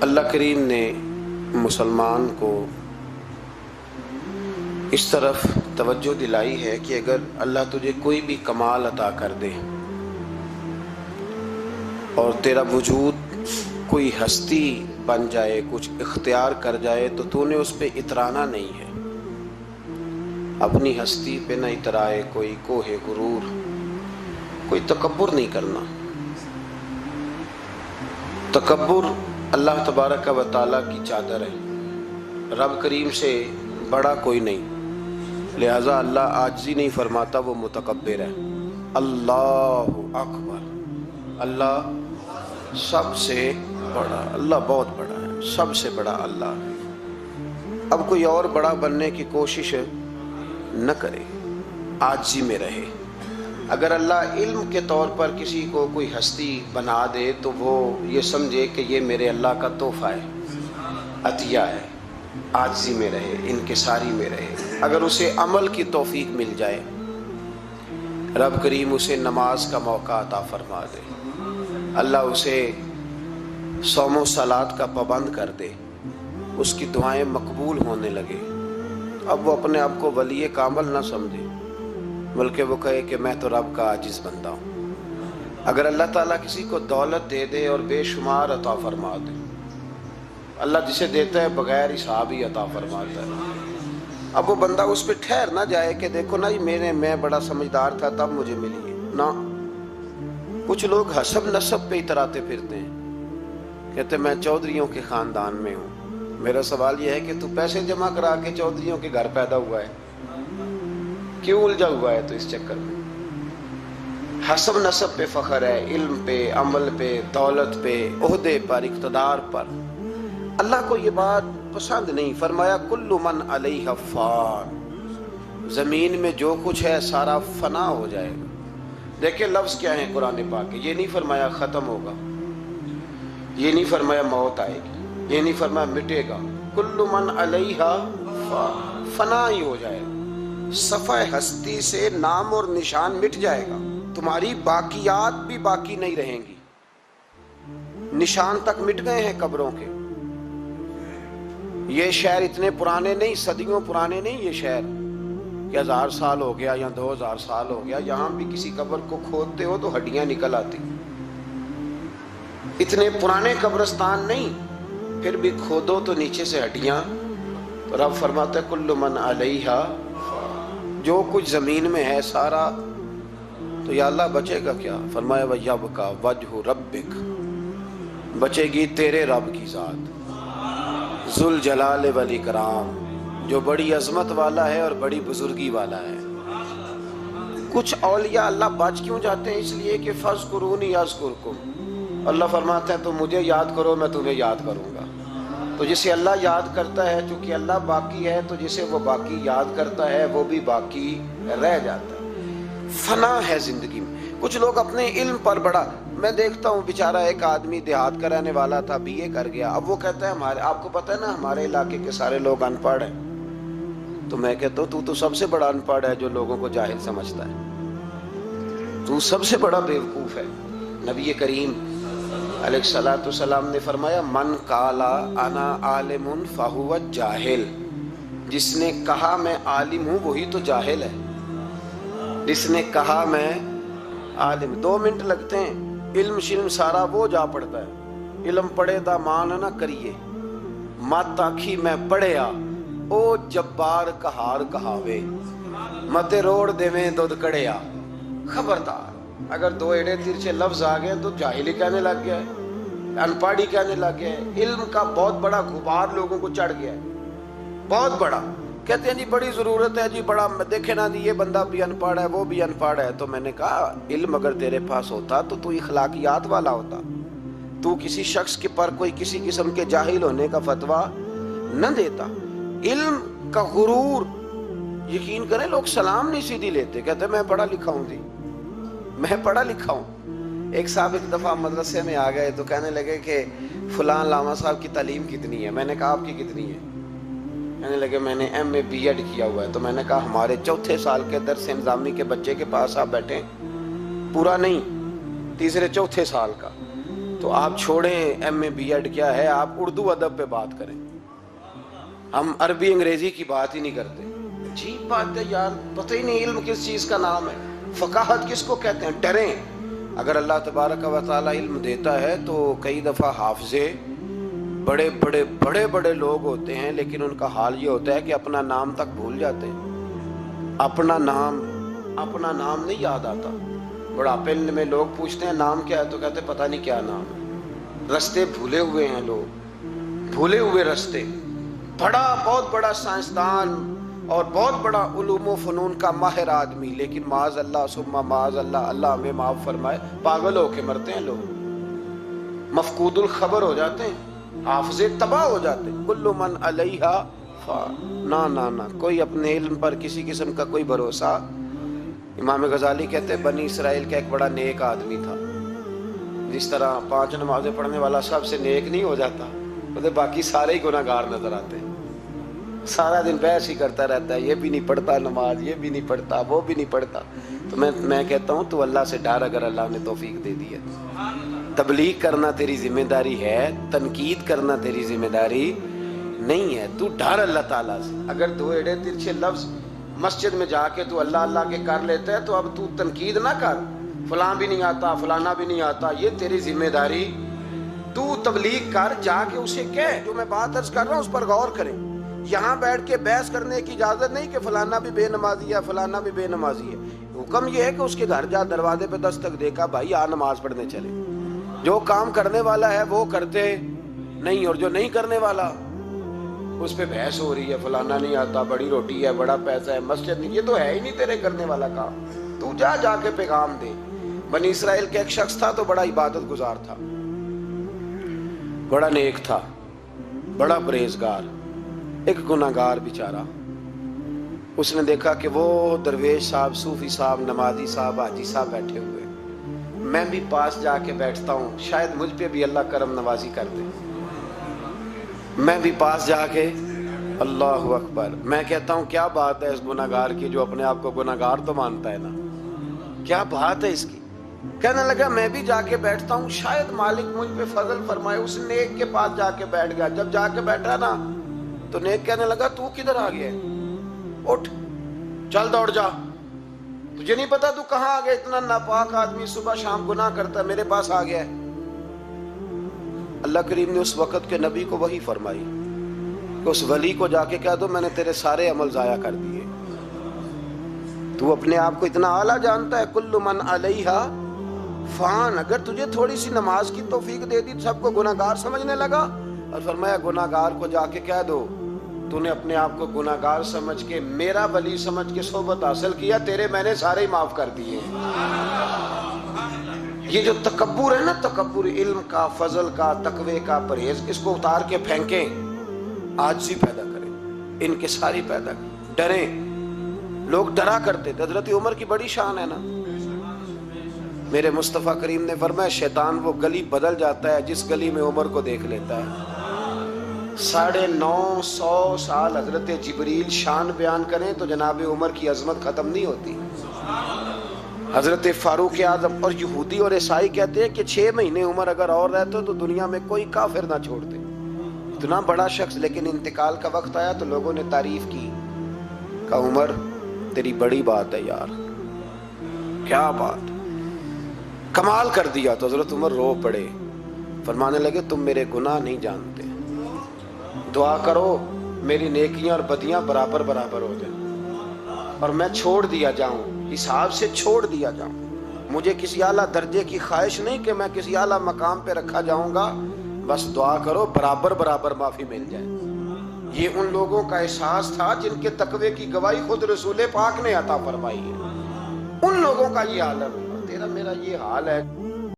اللہ کریم نے مسلمان کو اس طرف توجہ دلائی ہے کہ اگر اللہ تجھے کوئی بھی کمال عطا کر دے اور تیرا وجود کوئی ہستی بن جائے، کچھ اختیار کر جائے، تو تو نے اس پہ اترانا نہیں ہے، اپنی ہستی پہ نہ اترائے، کوئی کوہ غرور، کوئی تکبر نہیں کرنا۔ تکبر اللہ تبارک و تعالیٰ کی چادر ہے، رب کریم سے بڑا کوئی نہیں، لہذا اللہ عاجزی نہیں فرماتا، وہ متکبر ہے۔ اللہ اکبر، اللہ سب سے بڑا، اللہ بہت بڑا ہے، سب سے بڑا اللہ ہے۔ اب کوئی اور بڑا بننے کی کوشش نہ کرے، عاجزی میں رہے۔ اگر اللہ علم کے طور پر کسی کو کوئی ہستی بنا دے تو وہ یہ سمجھے کہ یہ میرے اللہ کا تحفہ ہے، عطیہ ہے، عاجزی میں رہے، انکساری میں رہے۔ اگر اسے عمل کی توفیق مل جائے، رب کریم اسے نماز کا موقع عطا فرما دے، اللہ اسے صوم و صلات کا پابند کر دے، اس کی دعائیں مقبول ہونے لگے، اب وہ اپنے آپ کو ولی کامل نہ سمجھے، بلکہ وہ کہے کہ میں تو رب کا عاجز بندہ ہوں۔ اگر اللہ تعالیٰ کسی کو دولت دے دے اور بے شمار عطا فرما دے، اللہ جسے دیتا ہے بغیر حساب ہی عطا فرماتا ہے، اب وہ بندہ اس پہ ٹھہر نہ جائے کہ دیکھو نا میں بڑا سمجھدار تھا تب مجھے ملی ہے، نہ۔ کچھ لوگ حسب نسب پہ اتراتے پھرتے ہیں، کہتے میں چودھریوں کے خاندان میں ہوں۔ میرا سوال یہ ہے کہ تو پیسے جمع کرا کے چودھریوں کے گھر پیدا ہوا ہے، کیوں الجھا ہوا ہے تو اس چکر میں؟ حسب نسب پہ فخر ہے، علم پہ، عمل پہ، دولت پہ، عہدے پر، اقتدار پر۔ اللہ کو یہ بات پسند نہیں، فرمایا کل من علیہ فان، زمین میں جو کچھ ہے سارا فنا ہو جائے گا۔ دیکھیں لفظ کیا ہے قرآن پاک کے، یہ نہیں فرمایا ختم ہوگا، یہ نہیں فرمایا موت آئے گی، یہ نہیں فرمایا مٹے گا، کل من علیہ فان، فنا ہی ہو جائے گا، صفحہ ہستی سے نام اور نشان مٹ جائے گا، تمہاری باقیات بھی باقی نہیں رہیں گی، نشان تک مٹ گئے ہیں قبروں کے۔ یہ شہر اتنے پرانے نہیں، صدیوں پرانے نہیں، یہ شہر کہ 1000 سال ہو گیا یا 2000 سال ہو گیا، یہاں بھی کسی قبر کو کھودتے ہو تو ہڈیاں نکل آتی، اتنے پرانے قبرستان نہیں، پھر بھی کھودو تو نیچے سے ہڈیاں۔ تو رب فرماتا ہے کل من علیہ، جو کچھ زمین میں ہے سارا، تو یا اللہ بچے گا کیا؟ فرمایا وَيَبْقَى وَجْهُ رَبِّكَ، بچے گی تیرے رب کی ذات، ذوالجلال والاکرام، جو بڑی عظمت والا ہے اور بڑی بزرگی والا ہے۔ کچھ اولیاء اللہ بچ کیوں جاتے ہیں؟ اس لیے کہ فَاذْكُرُونِي أَذْكُرْكُمْ، اللہ فرماتا ہے تو مجھے یاد کرو میں تمہیں یاد کروں گا۔ تو جسے اللہ یاد کرتا ہے، چونکہ اللہ باقی ہے تو جسے وہ باقی یاد کرتا ہے وہ بھی باقی رہ جاتا ہے۔ فنا ہے زندگی میں۔ کچھ لوگ اپنے علم پر بڑا، میں دیکھتا ہوں بیچارہ ایک آدمی دیہات کا رہنے والا تھا، BA کر گیا، اب وہ کہتا ہے آپ کو پتہ ہے نا ہمارے علاقے کے سارے لوگ ان پڑھ ہیں، تو میں کہتا ہوں تو سب سے بڑا ان پڑھ ہے جو لوگوں کو جاہل سمجھتا ہے، تو سب سے بڑا بیوقوف ہے۔ نبی کریم علیہ السلام نے فرمایا من قالا انا عالم فہو جاہل، جس نے کہا میں عالم ہوں وہی تو جاہل ہے، جس نے کہا میں عالم۔ 2 منٹ لگتے ہیں، علم شلم سارا وہ جا پڑتا ہے، علم پڑھے دا مان نہ کریے، مت آکھی میں پڑھیا، او جبار کہار کہاوے، مت روڑ دیویں دودھ کڑیا۔ خبردار، اگر 2 ایڑے ترچے لفظ آ گئے تو جاہلی کہنے لگ گیا ہے، ان پڑھی کہنے لگ گیا ہے، علم کا بہت بڑا غبار لوگوں کو چڑھ گیا ہے، بہت بڑا۔ کہتے ہیں جی بڑی ضرورت ہے جی، بڑا دیکھے نا جی یہ بندہ بھی ان پڑھ ہے وہ بھی ان پڑھ ہے، تو میں نے کہا علم اگر تیرے پاس ہوتا تو اخلاقیات والا ہوتا، تو کسی شخص کے پر کوئی کسی قسم کے جاہل ہونے کا فتویٰ نہ دیتا۔ علم کا غرور، یقین کریں لوگ سلام نہیں سیدھی لیتے، کہتے ہیں میں پڑھا لکھا ہوں جی، میں پڑھا لکھا ہوں۔ ایک صاحب ایک دفعہ مدرسے میں آ گئے تو کہنے لگے کہ فلاں علامہ صاحب کی تعلیم کتنی ہے؟ میں نے کہا آپ کی کتنی ہے؟ کہنے لگے میں نے MA B.Ed کیا ہوا ہے۔ تو میں نے کہا ہمارے 4تھے سال کے درس انظامی کے بچے کے پاس آپ بیٹھیں، پورا نہیں، 3رے 4تھے سال کا، تو آپ چھوڑیں ایم اے بی ایڈ کیا ہے، آپ اردو ادب پہ بات کریں، ہم عربی انگریزی کی بات ہی نہیں کرتے۔ عجیب بات ہے یار، پتہ ہی نہیں علم کس چیز کا نام ہے، فقاہت کس کو کہتے ہیں۔ ڈریں، اگر اللہ تبارک و تعالی علم دیتا ہے تو کئی دفعہ حافظے بڑے بڑے بڑے بڑے لوگ ہوتے ہیں، لیکن ان کا حال یہ ہوتا ہے کہ اپنا نام تک بھول جاتے ہیں، اپنا نام نہیں یاد آتا۔ بڑھاپے میں لوگ پوچھتے ہیں نام کیا ہے تو کہتے ہیں پتہ نہیں کیا نام ہے، رستے بھولے ہوئے ہیں لوگ، بھولے ہوئے رستے۔ بہت بڑا سائنسدان اور بہت بڑا علوم و فنون کا ماہر آدمی، لیکن معاذ اللہ ثم معاذ اللہ، اللہ ہمیں معاف فرمائے، پاگل ہو کے مرتے ہیں لوگ، مفقود الخبر ہو جاتے ہیں، حافظے تباہ ہو جاتے ہیں۔ کل من علیہا فان، نہ کوئی اپنے علم پر کسی قسم کا کوئی بھروسہ۔ امام غزالی کہتے ہیں بنی اسرائیل کا ایک بڑا نیک آدمی تھا، جس طرح 5 نمازیں پڑھنے والا سب سے نیک نہیں ہو جاتا، تو باقی سارے ہی گناہ گار نظر آتے ہیں، سارا دن بحث ہی کرتا رہتا ہے، یہ بھی نہیں پڑھتا نماز، یہ بھی نہیں پڑھتا، وہ بھی نہیں پڑھتا۔ تو میں کہتا ہوں تو اللہ سے ڈر، اگر اللہ نے توفیق دے دی ہے۔ تبلیغ کرنا تیری ذمہ داری ہے، تنقید کرنا تیری ذمہ داری نہیں ہے، تو ڈر اللہ تعالیٰ سے۔ اگر 2 ایڑے ترچھے لفظ مسجد میں جا کے تو اللہ اللہ کے کر لیتا ہے تو اب تو تنقید نہ کر، فلاں بھی نہیں آتا، فلانا بھی نہیں آتا، یہ تیری ذمہ داری۔ تو تبلیغ کر، جا کے اسے کہہ، جو میں بات عرض کر رہا ہوں اس پر غور کریں۔ یہاں بیٹھ کے بحث کرنے کی اجازت نہیں کہ فلانا بھی بے نمازی ہے، فلانا بھی بے نمازی ہے۔ حکم یہ ہے کہ اس کے گھر جا، دروازے پہ دستک دے، کہا بھائی آ نماز پڑھنے چلے۔ جو کام کرنے والا ہے وہ کرتے نہیں، اور جو نہیں کرنے والا اس پہ بحث ہو رہی ہے، فلانا نہیں آتا، بڑی روٹی ہے، بڑا پیسہ ہے، مسجد نہیں، یہ تو ہے ہی نہیں تیرے کرنے والا کام۔ تو جا کے پیغام دے۔ بنی اسرائیل کا ایک شخص تھا تو بڑا عبادت گزار تھا، بڑا نیک تھا، بڑا پرہیزگار، ایک گناہگار بیچارہ۔ اس نے دیکھا کہ وہ درویش صاحب، صوفی صاحب، نمازی صاحب، حاجی صاحب بیٹھے ہوئے، میں بھی پاس جا کے بیٹھتا ہوں، شاید مجھ پہ بھی اللہ کرم نوازی کر دے۔ میں بھی پاس جا کے، اللہ اکبر، میں کہتا ہوں کیا بات ہے اس گناہگار کی، جو اپنے آپ کو گناہگار تو مانتا ہے نا، کیا بات ہے اس کی۔ کہنے لگا میں بھی جا کے بیٹھتا ہوں، شاید مالک مجھ پہ فضل فرمائے۔ اس نیک کے پاس جا کے بیٹھ گیا۔ جب جا کے بیٹھا نا تو نیک کہنے لگا تو کدھر آ گیا، اٹھ چل دوڑ جا، تجھے نہیں پتا تو کہاں آ گیا، اتنا ناپاک آدمی صبح شام گناہ کرتا ہے، میرے پاس آ گیا ہے۔ اللہ کریم نے اس وقت کے نبی کو وحی فرمائی کہ اس ولی کو جا کے کہہ دو میں نے تیرے سارے عمل ضائع کر دیے۔ تو اپنے آپ کو اتنا اعلیٰ جانتا ہے، کل من علیہا فان، اگر تجھے تھوڑی سی نماز کی توفیق دے دی تو سب کو گناہگار سمجھنے لگا۔ اور فرمایا گناہگار کو جا کے کہہ دو تو نے اپنے آپ کو گناہگار سمجھ کے میرا ولی سمجھ کے صحبت حاصل کیا، تیرے میں نے سارے ہی معاف کر دیے۔ یہ جو تکبر ہے نا، تکبر علم کا، فضل کا، تقوی کا، پرہیز، اس کو اتار کے پھینکیں، عاجزی پیدا کریں، انکساری پیدا کریں، ڈریں۔ لوگ ڈرا کرتے تھے، حضرت عمر کی بڑی شان ہے نا۔ میرے مصطفیٰ کریم نے فرمایا شیطان وہ گلی بدل جاتا ہے جس گلی میں عمر کو دیکھ لیتا ہے۔ 950 سال حضرت جبریل شان بیان کریں تو جناب عمر کی عظمت ختم نہیں ہوتی۔ حضرت فاروق اعظم اور یہودی اور عیسائی کہتے ہیں کہ 6 مہینے عمر اگر اور رہتے تو دنیا میں کوئی کافر نہ چھوڑتے، اتنا بڑا شخص، لیکن انتقال کا وقت آیا تو لوگوں نے تعریف کی، کہا عمر تیری بڑی بات ہے یار، کیا بات، کمال کر دیا۔ تو حضرت عمر رو پڑے، فرمانے لگے تم میرے گناہ نہیں جانتے، دعا کرو میری نیکیاں اور بدیاں برابر برابر ہو جائیں اور میں چھوڑ دیا جاؤں، حساب سے چھوڑ دیا جاؤں۔ مجھے کسی اعلیٰ درجے کی خواہش نہیں کہ میں کسی اعلیٰ مقام پہ رکھا جاؤں گا، بس دعا کرو برابر برابر معافی مل جائے۔ یہ ان لوگوں کا احساس تھا جن کے تقوی کی گواہی خود رسول پاک نے عطا فرمائی ہے، ان لوگوں کا یہ عالم ہے۔ اور تیرا میرا یہ حال ہے۔